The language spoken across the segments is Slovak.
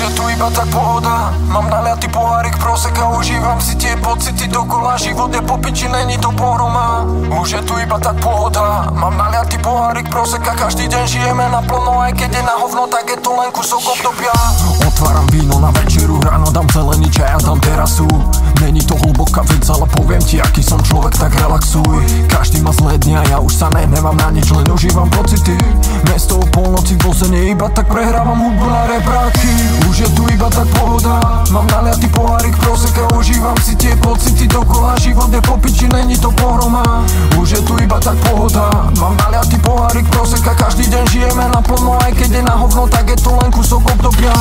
Už je tu iba tak pohoda, mám naliatý pohárik proseka, užívam si tie pocity dokola. Život je po piči, není to pohroma. Už je tu iba tak pohoda, mám naliatý pohárik proseka, každý deň žijeme naplno, aj keď je na hovno, tak je to len kúsok obdobia. Otváram víno na večeru, ráno dám zelený čaj a dám terasu. Není to hlboká vec, ale poviem ti, aký som človek, tak relaxuj. Každý má zlé dni a ja už sa nemám na nič, len užívam pocity. Mesto o polnoci v Ozene, iba tak prehrávam hudbu na repráky. Už je tu iba tak pohoda, mám naliatý pohárik proseka, užívam si tie pocity dokola. Život je po piči, není to pohroma. Už je tu iba tak pohoda, mám naliatý pohárik proseka, každý deň žijeme naplno, aj keď je na hovno, tak je to len kúsok obdobia.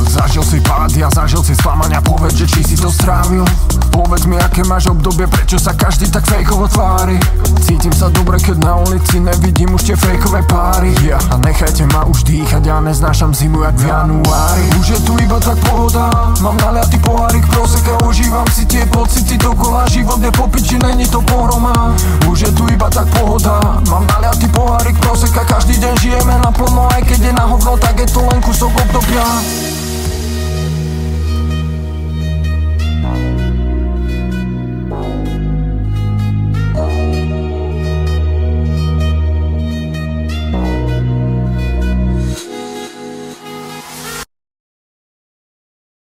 Zažil si pády a zažil si sklamania, povedz, že či si to strávil. Povedz mi, aké máš obdobie, prečo sa každý tak fejkovo tvári. Cítim sa dobre, keď na ulici nevidím už tie fejkové páry. A nechajte ma už dýchať, ja neznášam zimu jak v januári. Už je tu iba tak pohoda, mám naliatý pohárik proseka, užívam si tie pocity dokola. Život je po piči, není to pohroma.